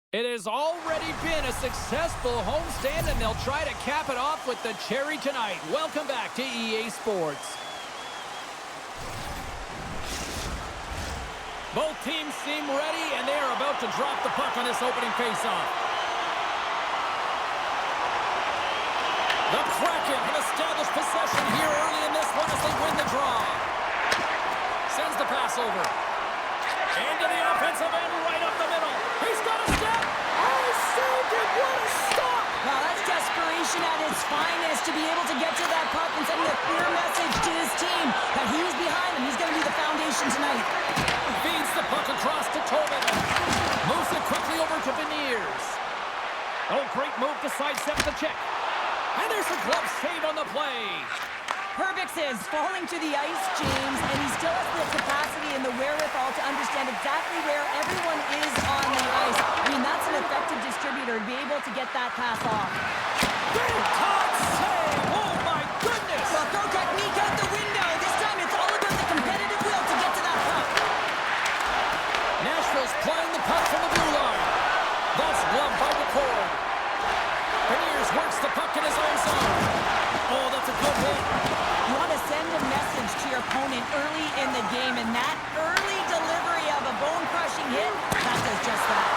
It has already been a successful homestand, and they'll try to cap it off with the cherry tonight. Welcome back to EA Sports. Both teams seem ready, and they are about to drop the puck on this opening faceoff. The Kraken have established possession here early in this one as they win the draw. Sends the pass over. Into the offensive end, right up the middle. He's got a step. Oh, he saved it. What a stop. Well, that's desperation at its finest to be able to get to that puck and send a clear message to his team that he's behind him. He's going to be the foundation tonight. Feeds the puck across to Tobin. Moves it quickly over to Beniers. Oh, great move to sidestep the check. And there's a glove save on the play. Perbix is falling to the ice, James, and he still has the capacity and the wherewithal to understand exactly where everyone is on the ice. I mean, that's an effective distributor to be able to get that pass off. Big time save! Oh, my goodness! Well, throw technique out the window. This time it's all about the competitive will to get to that puck. Nashville's playing the puck from the blue line. That's gloved by McCord. Beniers works the puck in his own zone. Oh, that's a good hit. You want to send a message to your opponent early in the game, and that early delivery of a bone-crushing hit, that does just that.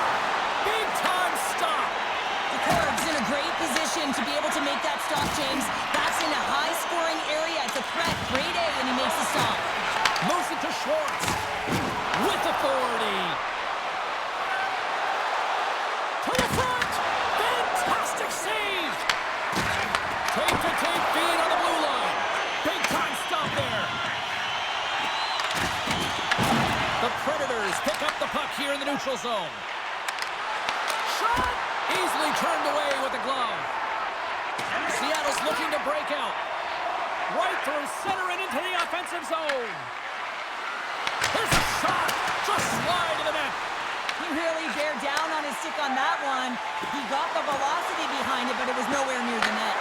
Big-time stop. The Cords in a great position to be able to make that stop, James. That's in a high-scoring area. It's a threat. Great A, and he makes the stop. Moves it to Schwartz. With authority. To the front. Fantastic save. Tape-to-tape feed on the blue line. Big-time stop there. The Predators pick up the puck here in the neutral zone. Shot! Easily turned away with the glove. Seattle's looking to break out. Right through center and into the offensive zone. There's a shot. Just slide to the net. He really bear down on his stick on that one. He got the velocity behind it, but it was nowhere near the net.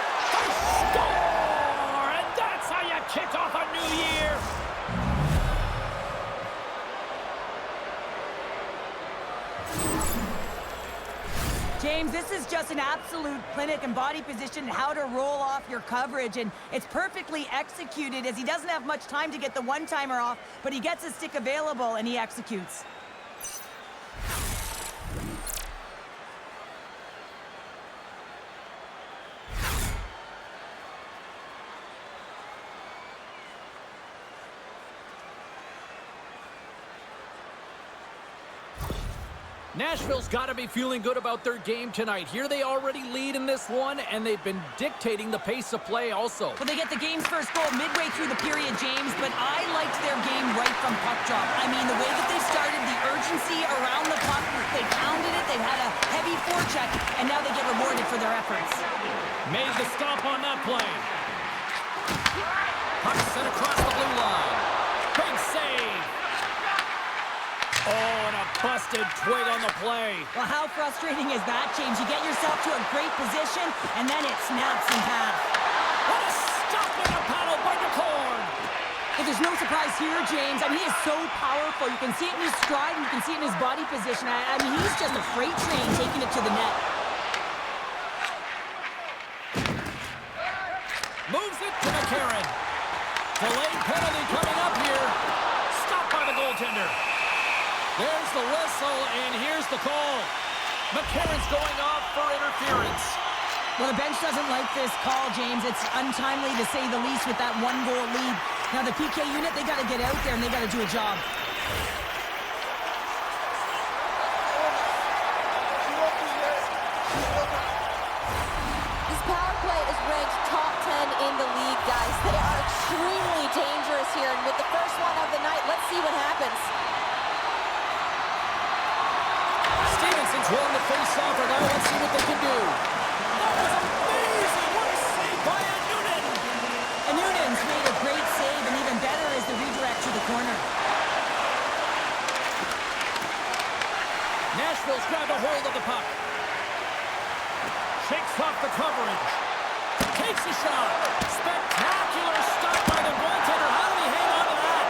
Score! And that's how you kick off a new year. James, this is just an absolute clinic in body position, how to roll off your coverage, and it's perfectly executed as he doesn't have much time to get the one-timer off, but he gets his stick available and he executes. Nashville's got to be feeling good about their game tonight. Here they already lead in this one, and they've been dictating the pace of play also. Well, they get the game's first goal midway through the period, James, but I liked their game right from puck drop. I mean, the way that they started, the urgency around the puck, they pounded it, they had a heavy forecheck, and now they get rewarded for their efforts. Made the stop on that play. Puck sent across the blue line. Big save. Oh, and a busted twig on the play. Well, how frustrating is that, James? You get yourself to a great position, and then it snaps in half. What a stop with a paddle by McCord. But there's no surprise here, James. I mean, he is so powerful. You can see it in his stride, and you can see it in his body position. I mean, he's just a freight train taking it to the net. Moves it to McCarron. Delayed penalty coming up here. Stopped by the goaltender. There's the whistle, and here's the call. McCarron's going off for interference. Well, the bench doesn't like this call, James. It's untimely to say the least with that one-goal lead. Now, the PK unit, they got to get out there, and they got to do a job. This power play is ranked top 10 in the league, guys. They are extremely dangerous here, and with the first one of the night, let's see what happens. Stevenson's won the face-offer now. Let's see what they can do. That was amazing. What a save by Noonan. And Noonan's made a great save, and even better is the redirect to the corner. Nashville's grabbed a hold of the puck. Shakes off the coverage. Takes a shot. Spectacular stop by the goaltender. How did he hang on to that?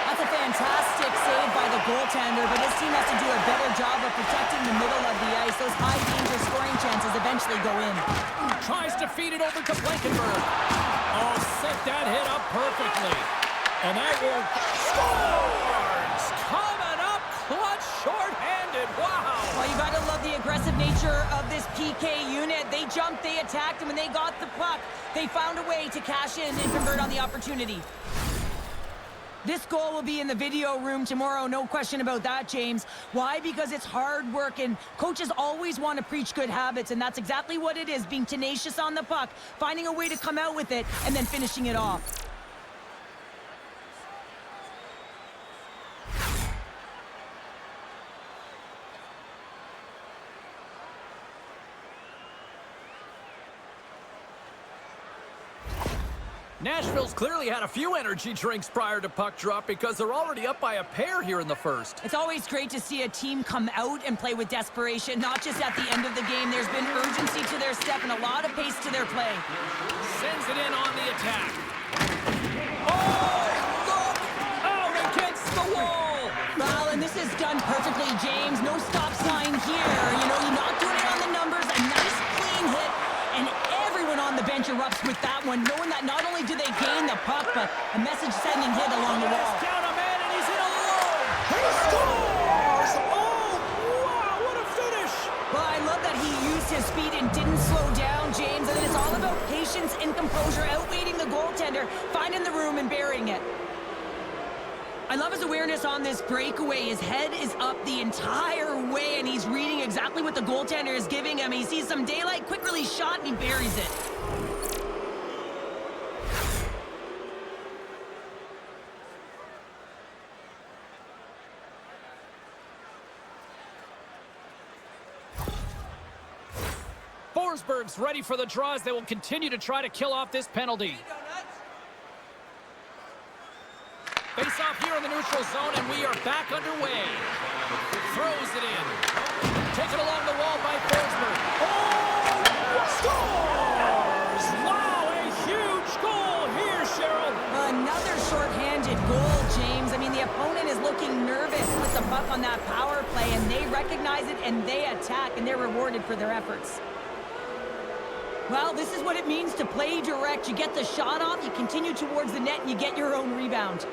That's a fantastic save by the goaltender, but his team has to do a better job of protecting the middle of the ice. Those high-danger scoring chances eventually go in. Tries to feed it over to Blankenberg. Oh, set that hit up perfectly. And that will scores! Coming up clutch, short-handed. Wow! Well, you got to love the aggressive nature of this PK unit. They jumped, they attacked, and when they got the puck, they found a way to cash in and convert on the opportunity. This goal will be in the video room tomorrow, no question about that, James. Why? Because it's hard work, and coaches always want to preach good habits, and that's exactly what it is, being tenacious on the puck, finding a way to come out with it, and then finishing it off. Nashville's clearly had a few energy drinks prior to puck drop because they're already up by a pair here in the first. It's always great to see a team come out and play with desperation, not just at the end of the game. There's been urgency to their step and a lot of pace to their play. Sends it in on the attack. Oh, look! Out against the wall! Well, and this is done perfectly, James. No stop sign here. You know, you're not doing it on the numbers. A nice, clean hit, and everyone on the bench erupts with that one, knowing that not only do they gain the puck, but a message-sending hit along the wall. Down a man, and he's in alone! He scores! Oh, wow, what a finish! Well, I love that he used his speed and didn't slow down, James, and it's all about patience and composure, outweighing the goaltender, finding the room and burying it. I love his awareness on this breakaway. His head is up the entire way, and he's reading exactly what the goaltender is giving him. He sees some daylight, quick release shot, and he buries it. Forsberg's ready for the draws. They will continue to try to kill off this penalty. Face off here in the neutral zone, and we are back underway. Throws it in. Taken along the wall by Forsberg. Oh! Scores! Wow, a huge goal here, Cheryl. Another shorthanded goal, James. I mean, the opponent is looking nervous with the puck on that power play, and they recognize it, and they attack, and they're rewarded for their efforts. Well, this is what it means to play direct. You get the shot off, you continue towards the net, and you get your own rebound.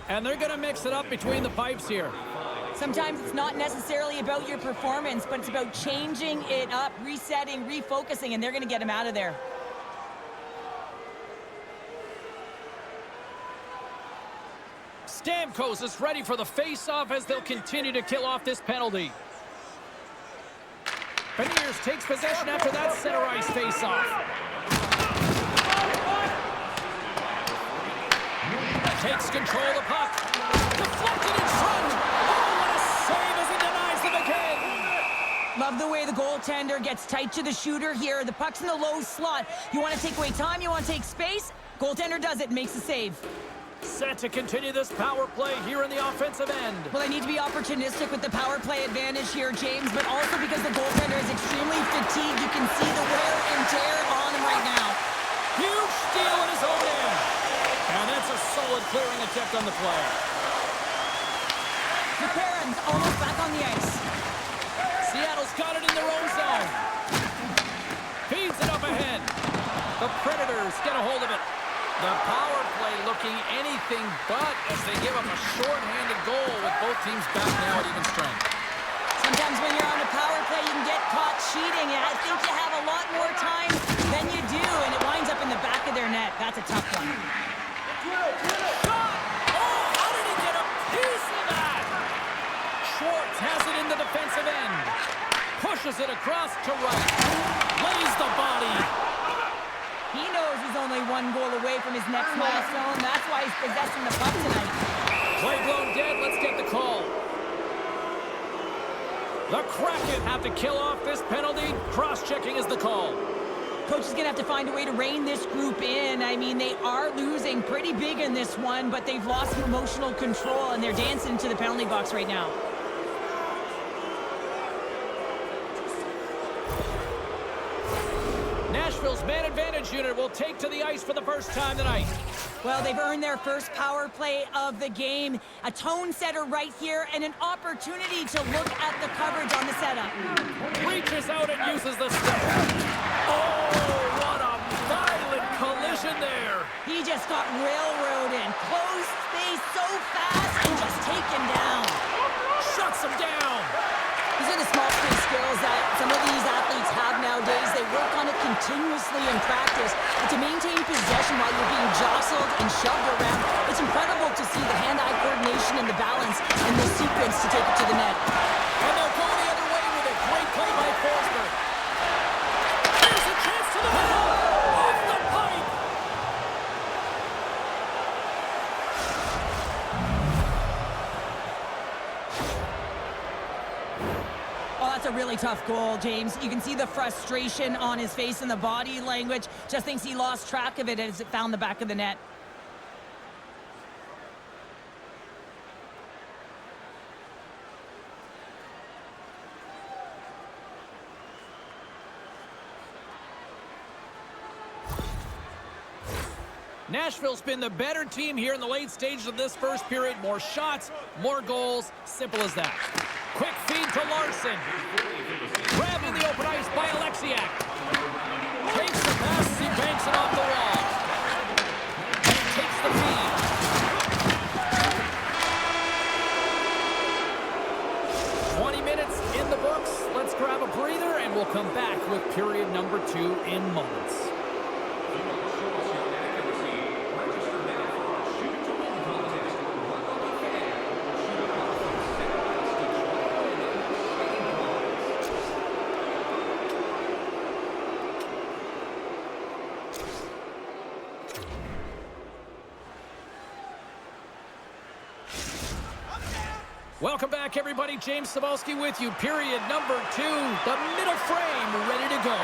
And they're going to mix it up between the pipes here. Sometimes it's not necessarily about your performance, but it's about changing it up, resetting, refocusing, and they're going to get him out of there. Stamkos is ready for the face-off as they'll continue to kill off this penalty. Beniers takes possession after that center ice face-off. Takes control of the puck. Deflected in front. Oh, what a save as he denies them again. Love the way the goaltender gets tight to the shooter here. The puck's in the low slot. You want to take away time, you want to take space. Goaltender does it, makes the save. Set to continue this power play here in the offensive end. Well, they need to be opportunistic with the power play advantage here, James, but also because the goaltender is extremely fatigued. You can see the wear and tear on him right now. Huge steal in his own end. And that's a solid clearing attempt on the play. McCarron's almost back on the ice. Seattle's got it in their own zone. Feeds it up ahead. The Predators get a hold of it. The power play looking anything but as they give up a short-handed goal with both teams back now at even strength. Sometimes when you're on a power play, you can get caught cheating, and I think you have a lot more time than you do, and it winds up in the back of their net. That's a tough one. Shot! Oh, how did he get a piece of that? Schwartz has it in the defensive end. Pushes it across to right. Lays the body. He knows he's only one goal away from his next milestone. That's why he's possessing the puck tonight. Play blown dead. Let's get the call. The Kraken have to kill off this penalty. Cross-checking is the call. Coach is going to have to find a way to rein this group in. I mean, they are losing pretty big in this one, but they've lost emotional control, and they're dancing to the penalty box right now. Nashville's man advantage unit will take to the ice for the first time tonight. Well, they've earned their first power play of the game. A tone setter right here and an opportunity to look at the coverage on the setup. Reaches out and uses the stick. Oh, what a violent collision there. He just got railroaded. Closed space so fast and just taken down. Shuts him down. These are the small space skills that some of these athletes have nowadays. They work on it continuously in practice. But to maintain possession while you're being jostled and shoved around, it's incredible to see the hand-eye coordination and the balance and the sequence to take it to the net. And they'll go the other way with a great play by Forsberg. Here's a chance to the middle. Off the pipe. Oh, that's a really tough goal, James. You can see the frustration on his face and the body language. Just thinks he lost track of it as it found the back of the net. Nashville's been the better team here in the late stages of this first period. More shots, more goals. Simple as that. Quick feed to Larson. Grabbed in the open ice by Alexiak. Takes the pass, he banks it off the wall. And takes the feed. Minutes in the books. Let's grab a breather and we'll come back with period number 2 in moments. Welcome back, everybody. James Cybulski with you. Period number 2. The middle frame ready to go.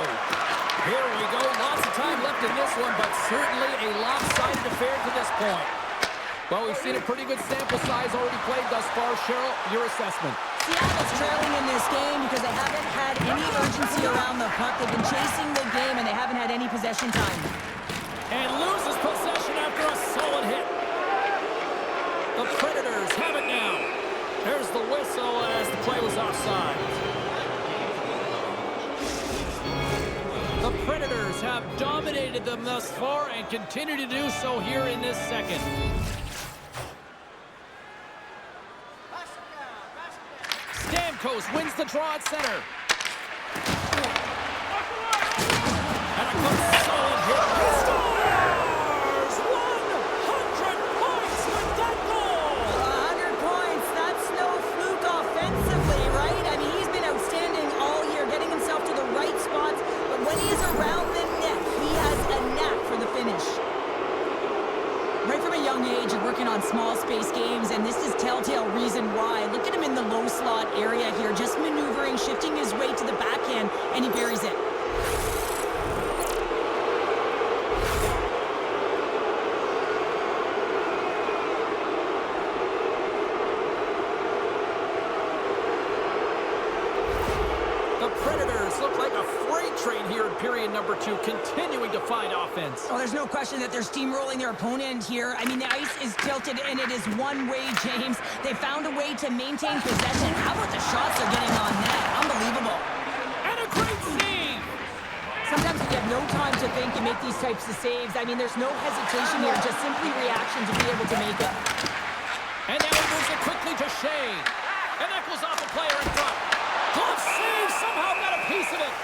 Here we go. Lots of time left in this one, but certainly a lopsided affair to this point. Well, we've seen a pretty good sample size already played thus far. Cheryl, your assessment. Seattle's trailing in this game because they haven't had any urgency around the puck. They've been chasing the game, and they haven't had any possession time. And loses possession after a solid hit. The Predators have it now. There's the whistle as the play was offside. The Predators have dominated them thus far and continue to do so here in this second. Stamkos wins the draw at center. And a good solid hit. He scores! 100 points with that goal! 100 points. That's no fluke offensively, right? I mean, he's been outstanding all year, getting himself to the right spots. But when he is around the net, he has a knack for the finish. Right from a young age, you're working on small space games, and this is telltale reason why. Look at him in the low slot area here, just maneuvering, shifting his way to the backhand, and he buries it. The Predators look like a freight train here in period number 2, continuing to find offense. Oh, there's no question that they're steamrolling their opponent here. I mean, the ice is tilted, and it is one way, James. They found a way to maintain possession. How about the shots they're getting on net? Unbelievable. And a great save! Sometimes you have no time to think and make these types of saves. I mean, there's no hesitation here, just simply reaction to be able to make it. And now he moves it quickly to Shea. And that goes off the player in front. Glove save, somehow got a piece of it.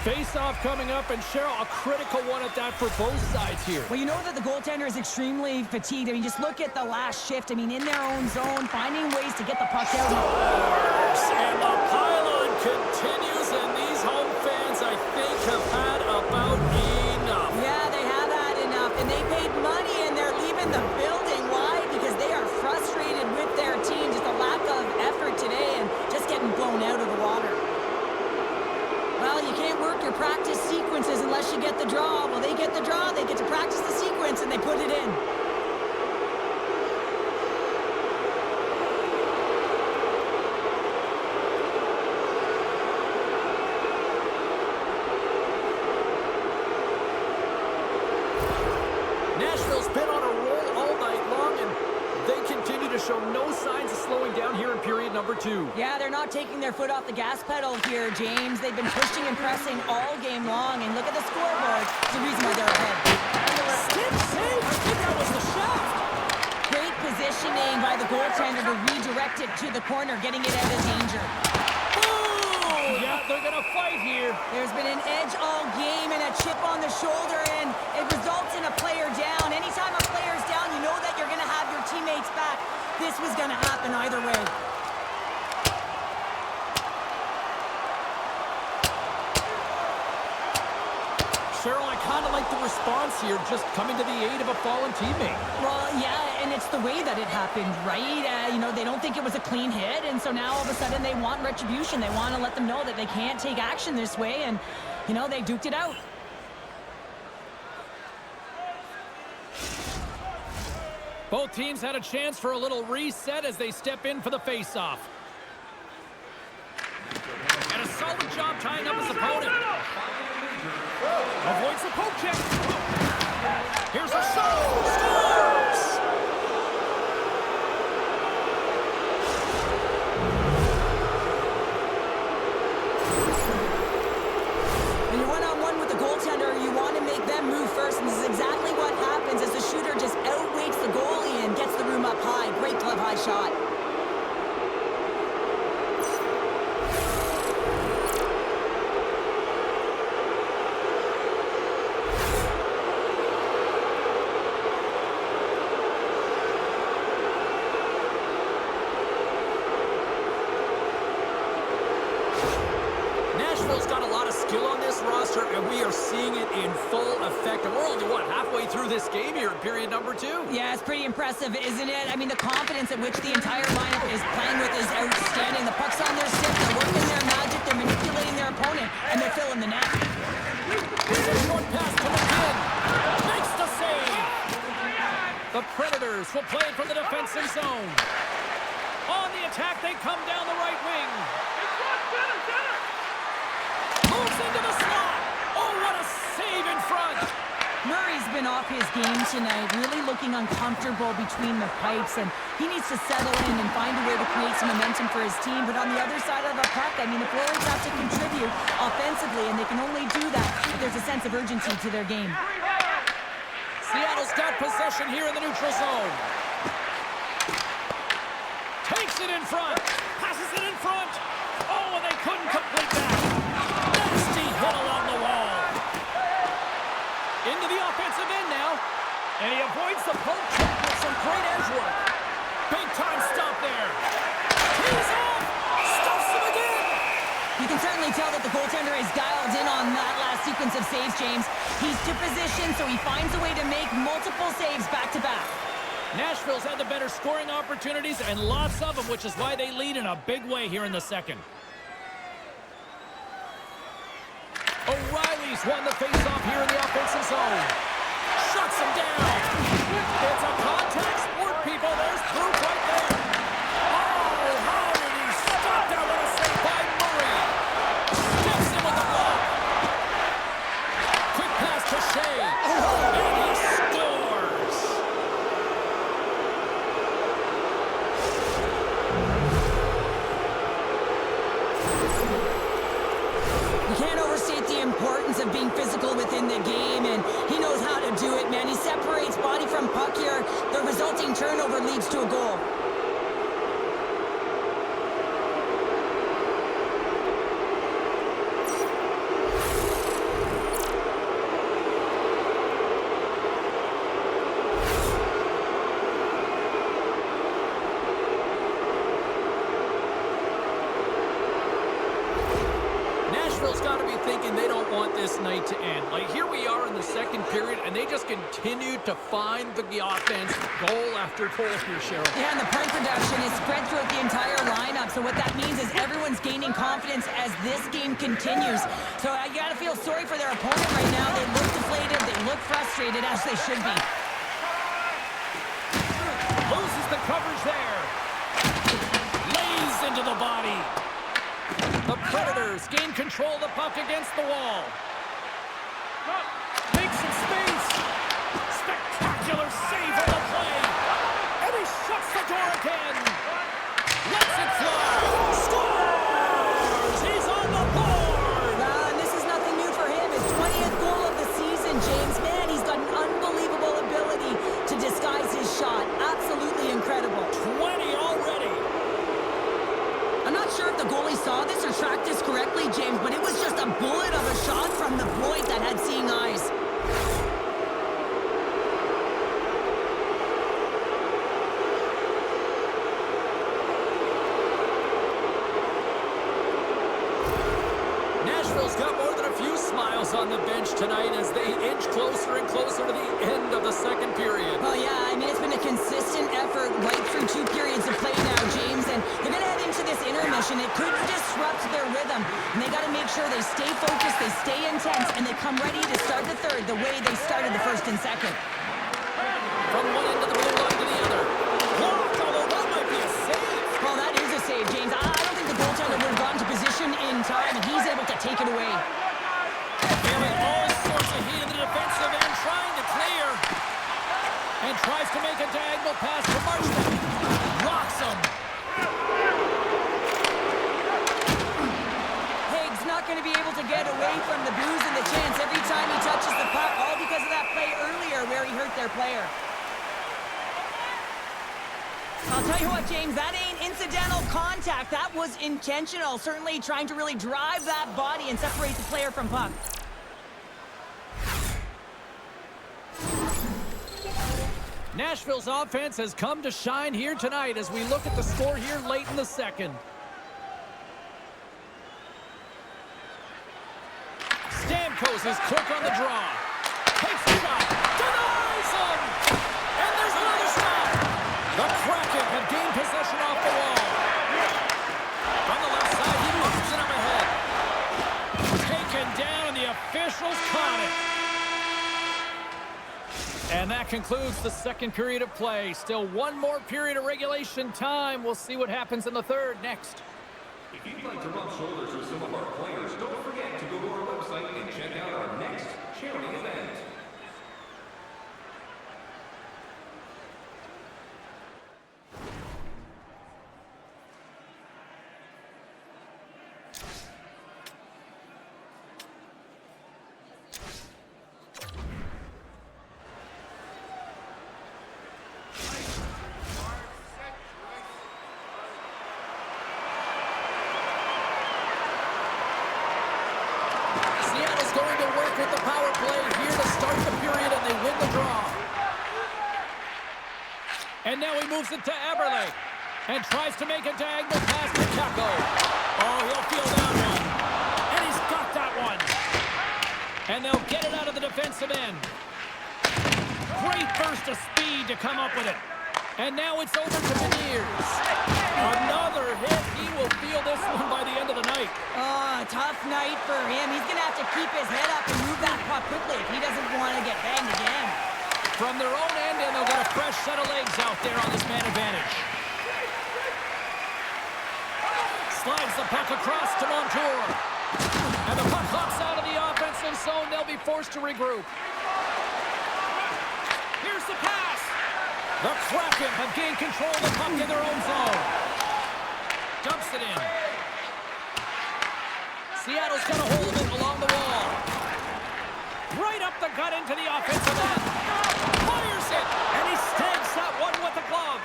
Face-off coming up, and Cheryl, a critical one at that for both sides here. Well, you know that the goaltender is extremely fatigued. I mean, just look at the last shift. I mean, in their own zone, finding ways to get the puck out. And the pylon continues, and these home fans, I think, have had about enough. Yeah, they have had enough, and they paid money, and they're leaving the building. Why? Because they are frustrated with their team. Just a lack of effort today, and just getting blown and they put it in. Nashville's been on a roll all night long, and they continue to show no signs of slowing down here in period number 2. Yeah, they're not taking their foot off the gas pedal here, James. They've been pushing and pressing all game long, and look at the scoreboard. It's the reason why they're ahead. Stick save! I think that was the shot! Great positioning by the goaltender to redirect it to the corner, getting it out of danger. Boom! Yeah, they're gonna fight here. There's been an edge all game and a chip on the shoulder, and it results in a player down. Anytime a player's down, you know that you're going to have your teammates back. This was going to happen either way. Cheryl, I kind of like the response here, just coming to the aid of a fallen teammate. Well, yeah, and it's the way that it happened, right? You know, they don't think it was a clean hit, and so now all of a sudden they want retribution. They want to let them know that they can't take action this way, and, you know, they duked it out. Both teams had a chance for a little reset as they step in for the face-off. And a solid job tying up his opponent. Avoids the poke check. Here's a shot. Scores! When you're one-on-one with the goaltender, you want to make them move first, and this is exactly what happens as the shooter just outweights the goalie and gets the room up high. Great glove-high shot. Nashville's got a lot of skill on this roster, and we are seeing it in full effect. And we're only, what, halfway through this game here in period number 2? Yeah, it's pretty impressive, isn't it? I mean, the confidence at which the entire lineup is playing with is outstanding. The puck's on their stick, they're working their magic, they're manipulating their opponent, and they're filling the net. It's a short pass to McKinn. Makes the save. The Predators will play it from the defensive zone. On the attack, they come down the right wing. Moves into the slot. Oh, what a save in front. Murray's been off his game tonight, really looking uncomfortable between the pipes, and he needs to settle in and find a way to create some momentum for his team. But on the other side of the puck, I mean, the forwards have to contribute offensively, and they can only do that if there's a sense of urgency to their game. Seattle's got possession here in the neutral zone. Takes it in front. Passes it in front. Oh, and they couldn't complete that. Nasty hit along the wall. Into the offensive end now. And he avoids the poke check with some great edge work. Big time stop there. He's off. Stuffs him again. You can certainly tell that the goaltender is dialed in on that last sequence of saves, James. He's to position, so he finds a way to make multiple saves back-to-back. Nashville's had the better scoring opportunities and lots of them, which is why they lead in a big way here in the second. O'Reilly's won the faceoff here in the offensive zone. Shuts him down. It's a contact sport, people. There's proof right there. Oh, how did he stop that? What a save by Murray. Steps in with the block. Quick pass to Shea. And he scores. You can't overstate the importance of being physical within the game, and he knows how to do it, man. He separates body from puck here. The resulting turnover leads to a goal. Nashville's got to be thinking they don't want this night to end. Like, here we are in the second period, and they just continue to find the offense goal after goal here, Cheryl. Yeah, and the point production is spread throughout the entire lineup. So what that means is everyone's gaining confidence as this game continues. So you got to feel sorry for their opponent right now. They look deflated. They look frustrated, as they should be. the coverage there. Lays into the body. The Predators gain control of the puck against the wall. Makes some space. Spectacular save on the play. And he shuts the door again. Lets it fly. Scores! He's on the board! And this is nothing new for him. His 20th goal of the season, James. Man, he's got an unbelievable ability to disguise his shot. Absolutely incredible. 20 already. I'm not sure if the goalie saw this or tracked this correctly, James, but it was just a bullet of a shot from the point that had seeing eyes. Nashville's got more than a few smiles on the bench tonight as they inch closer and closer to the end of the second period. Well, yeah, I mean, it's been a consistent effort right through 2 periods of play now, James, and they're going to head into this intermission. It could disrupt their rhythm, and they got to make sure they stay focused, they stay intense, and they come ready to start the third the way they started the first and second. From one end of the blue line to the other. Blocked, although that might be a save. Well, that is a save, James. I don't think the goaltender would have gotten to position in time, and he's able to take it away. Feeling all sorts of heat in the defensive end, trying to clear. And tries to make a diagonal pass to Marchand. Rocks him. Haig's not going to be able to get away from the booze and the chance every time he touches the puck, all because of that play earlier where he hurt their player. I'll tell you what, James, that ain't incidental contact. That was intentional, certainly trying to really drive that body and separate the player from puck. Nashville's offense has come to shine here tonight as we look at the score here late in the second. Stamkos is quick on the draw. Takes a shot. Denies him! And there's another shot! The Kraken have gained possession off the wall. From the left side, he moves it up ahead. Taken down, and the officials caught it. And that concludes the second period of play. Still one more period of regulation time. We'll see what happens in the third next. If you'd like to rub shoulders with some of our players, don't forget to go to our website and check out our next charity event. With the power play here to start the period, and they win the draw. And now he moves it to Eberle and tries to make a diagonal pass to Chaco. Oh, he'll feel that one. And he's got that one. And they'll get it out of the defensive end. Great burst of speed to come up with it. And now it's over to Beniers. Another hit. He will feel this one by the end of the night. Oh, tough night for him. He's going to have to keep his head up and move that puck quickly if he doesn't want to get banged again. From their own end, and they'll get a fresh set of legs out there on this man advantage. Slides the puck across to Montour. And the puck hops out of the offensive zone. They'll be forced to regroup. Here's the pass. The Kraken have gained control of the puck in their own zone. Dumps it in. Seattle's got a hold of it along the wall. Right up the gut into the offensive end. Fires it, and he snags that one with the glove.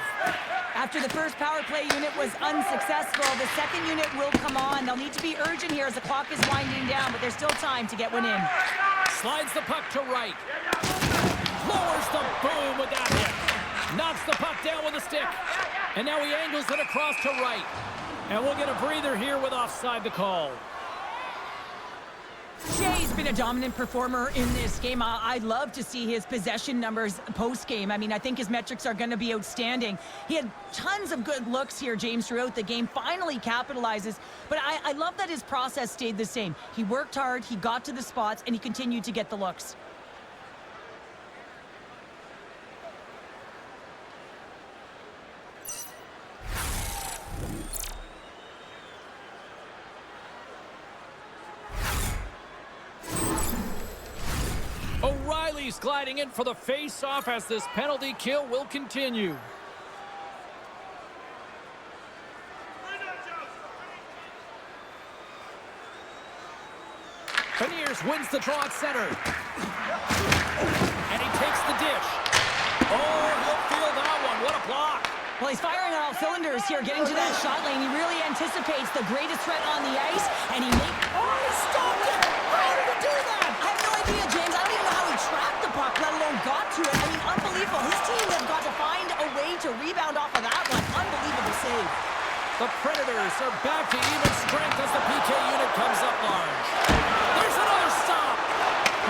After the first power play unit was unsuccessful, the second unit will come on. They'll need to be urgent here as the clock is winding down, but there's still time to get one in. Slides the puck to right. Lowers the boom with that hit. Knocks the puck down with a stick. And now he angles it across to right. And we'll get a breather here with offside the call. Shea's been a dominant performer in this game. I'd love to see his possession numbers post-game. I mean, I think his metrics are going to be outstanding. He had tons of good looks here, James, throughout the game. Finally capitalizes. But I love that his process stayed the same. He worked hard, he got to the spots, and he continued to get the looks. Leafs gliding in for the face-off as this penalty kill will continue. Beniers wins the draw at center. And he takes the dish. Oh, he'll feel that one. What a block. Well, he's firing on all cylinders here, getting to that shot lane. He really anticipates the greatest threat on the ice, and he makes... Oh, he stopped it! How did he do that? I have no idea, James. I don't even know how he tracked the puck, let alone got to it. I mean, unbelievable. His team has got to find a way to rebound off of that one. Unbelievable save. The Predators are back to even strength as the PK unit comes up large. There's another stop!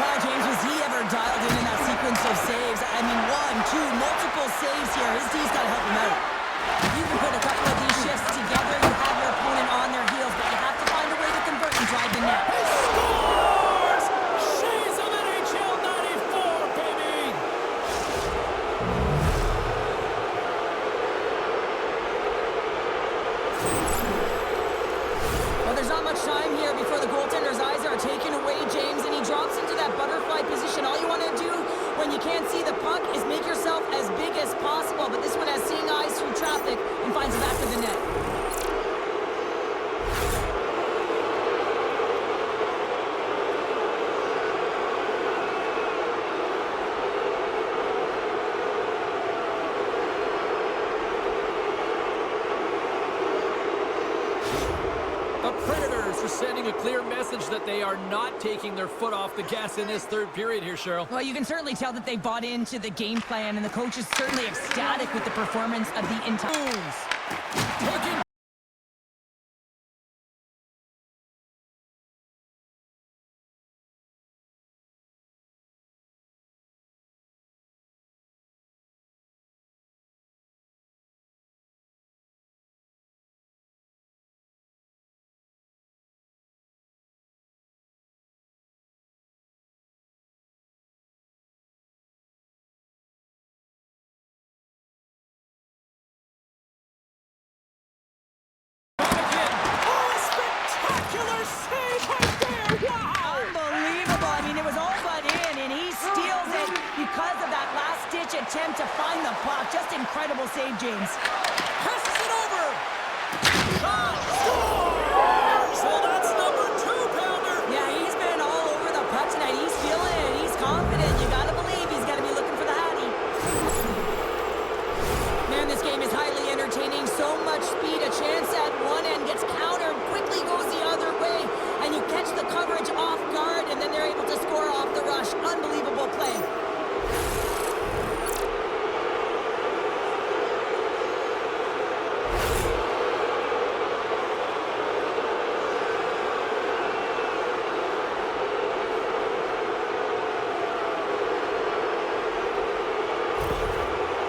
Wow, James, was he ever dialed in that sequence of saves? I mean, 1, 2, multiple saves here. His D's got to help him out. If you can put a couple of these shifts together, you have your opponent on their heels, but you have to find a way to convert and drive the net. He scores! Shades of NHL 94, baby! Well, there's not much time here before the goaltender's eyes are taken away, James, and he drops into that butterfly position. All you want to do when you can't see the puck is make yourself as big as possible, but this one has seeing eyes through traffic and finds the back of the net. The Predators are sending a clear message that they are not taking their foot off the gas in this third period here, Cheryl. Well, you can certainly tell that they bought into the game plan, and the coach is certainly ecstatic with the performance of the entire... Taking Unbelievable. I mean, it was all but in, and he steals it because of that last-ditch attempt to find the puck. Just incredible save, James. passes it over. Shot. Scores! So that's number 2-pounder. Yeah, he's been all over the puck tonight. He's feeling it. He's confident. You got to believe he's got to be looking for the Hattie. Man, this game is highly entertaining. So much speed. A chance at one end gets countered, quickly goes the other way, and you catch the coverage off guard, and then they're able to score off the rush. Unbelievable play.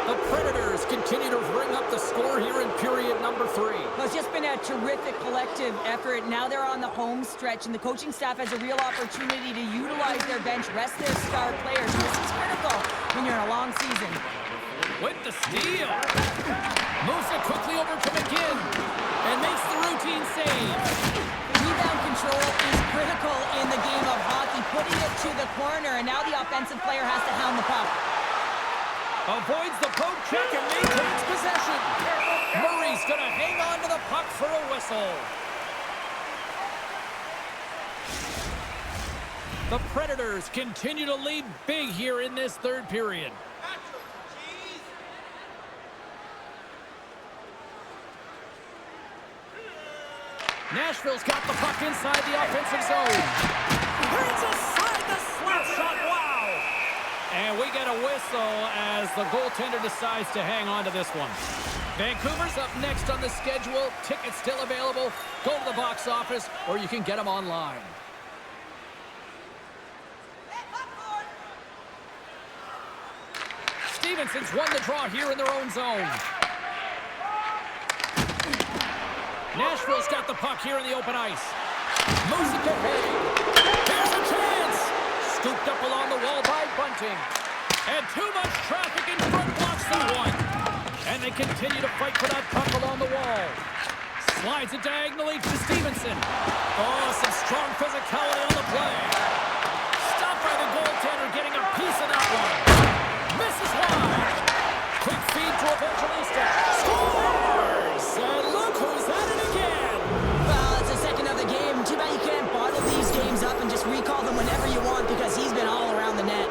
The Predators continue to bring up the score here in period number 3. Well, it's just been a terrific collective effort. Now they're on the home stretch, and the coaching staff has a real opportunity to utilize their bench, rest their star players. This is critical when you're in a long season. With the steal. Moves it quickly over to McGinn. And makes the routine save. Rebound control is critical in the game of hockey, putting it to the corner, and now the offensive player has to hound the puck. Avoids the poke check and maintains possession. Murray's going to hang on to the puck for a whistle. The Predators continue to lead big here in this third period. Nashville's got the puck inside the offensive zone. Turns aside the slap shot. Wow! And we get a whistle as the goaltender decides to hang on to this one. Vancouver's up next on the schedule. Tickets still available. Go to the box office, or you can get them online. Stevenson's won the draw here in their own zone. Nashville's got the puck here in the open ice. Moves it to Henry. Here's a chance. Scooped up along the wall by Bunting. And too much traffic in front blocks the one. And they continue to fight for that puck along the wall. Slides it diagonally to Stevenson. Oh, some strong physicality on the play. Stopped by the goaltender. Goaltender getting a piece of that one. Misses wide. Quick feed to Evangelista. Scores! And look who's at it again. Well, it's the second of the game. Too bad you can't bottle these games up and just recall them whenever you want because he's been all around the net.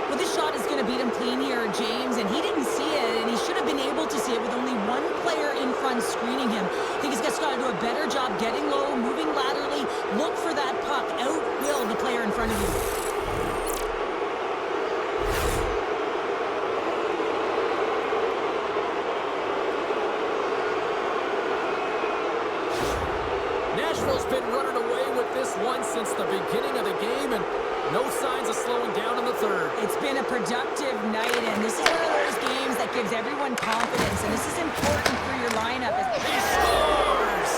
Well, this shot is going to beat him clean here, James, and he didn't see it, and he should have been able to see it with only one player in front screening him. I think he's just got to do a better job getting low, moving laterally, look for that puck, outwill the player in front of you. Nashville's been running away with this one since the beginning of the game, and no signs of slowing down in the third. It's been a productive night, and this is one of those games that gives everyone confidence, and this is important for your lineup. He scores!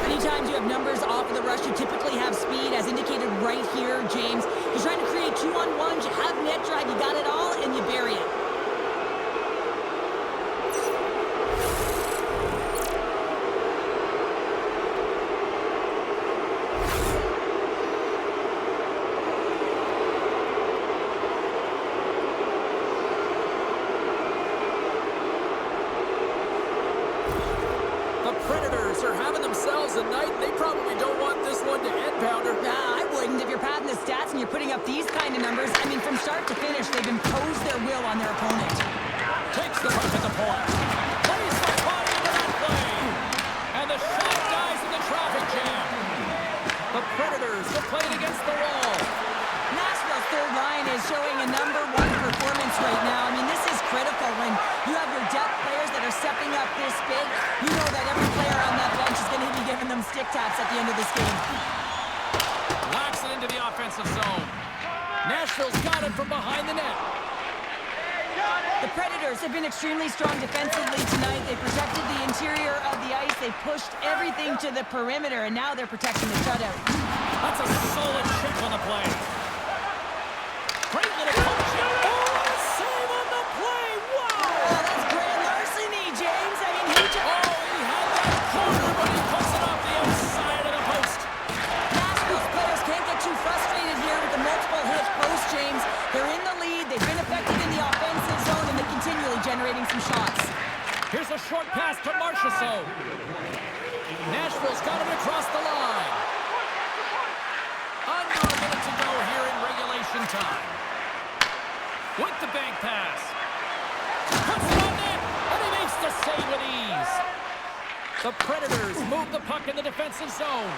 Anytime you have numbers off of the rush, you typically have speed, as indicated right here, James. You're trying to create 2-on-1s, you have net drive, you got it all, and you bury it. Predators are having themselves a night. They probably don't want this one to end, Pounder. Nah, I wouldn't. If you're padding the stats and you're putting up these kind of numbers, I mean, from start to finish, they've imposed their will on their opponent. Takes the puck at the point. Plays the body into that play. And the shot dies in the traffic jam. The Predators will play it against the wall. Nashville's third line is showing a #1 performance right now. I mean, this is critical when you have your depth players that are stepping up this big. You know that every player on that bench is going to be giving them stick taps at the end of this game. Locks it into the offensive zone. Nashville's got it from behind the net. The Predators have been extremely strong defensively tonight. They protected the interior of the ice. They pushed everything to the perimeter, and now they're protecting the shutout. That's a solid chip on the play. Great little punch. Oh, what a save on the play. Wow. Oh, that's grand larceny, James. I mean, he just... Oh, he had that corner, but he puts it off the outside of the post. Nashville's players can't get too frustrated here with the multiple hit post, James. They're in the lead. They've been effective in the offensive zone, and they're continually generating some shots. Here's a short pass to Marchessault. Nashville's got it across the line. Under a minute to go here in regulation time. With the bank pass. Puts it on net, and he makes the save with ease. The Predators move the puck in the defensive zone.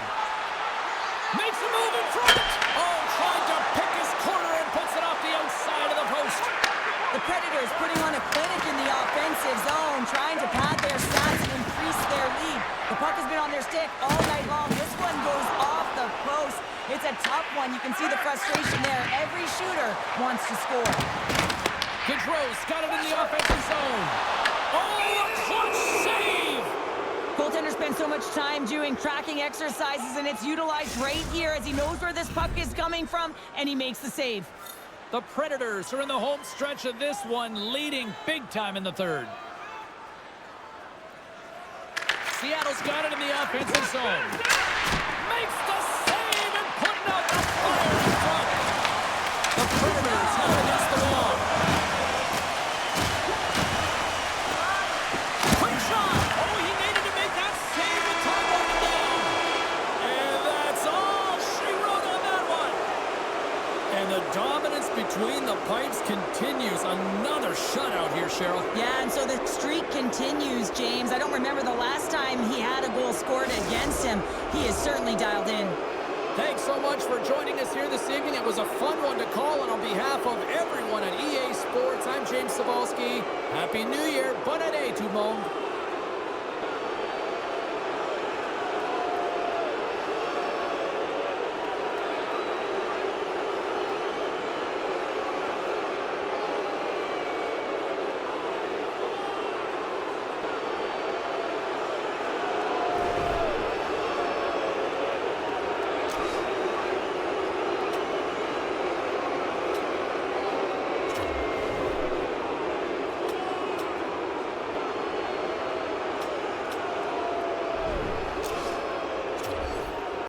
Makes a move in front. Oh, trying to pick his corner and puts it off the outside of the post. The Predators putting on a clinic in the offensive zone, trying to pad their stats and increase their lead. The puck has been on their stick all night long. This one goes off the post. It's a tough one. You can see the frustration there. Every shooter wants to score. Gaudreau's got it in the offensive zone. Oh, a clutch save! Goaltender spends so much time doing tracking exercises, and it's utilized right here as he knows where this puck is coming from, and he makes the save. The Predators are in the home stretch of this one, leading big time in the third. Seattle's got it in the offensive zone. Makes the save and putting out the fire in front. The Predators have it against the wall. Quick shot. Oh, he needed to make that save with time running down. And that's all she wrote on that one. And the dominance between the pipes continues. Another shutout here, Cheryl. Yeah, and so the streak continues, James. I don't remember the last time he had a goal scored against him. He is certainly dialed in. Thanks so much for joining us here this evening. It was a fun one to call, and on behalf of everyone at EA Sports, I'm James Cebulski. Happy New Year. Bonne année, tout le monde.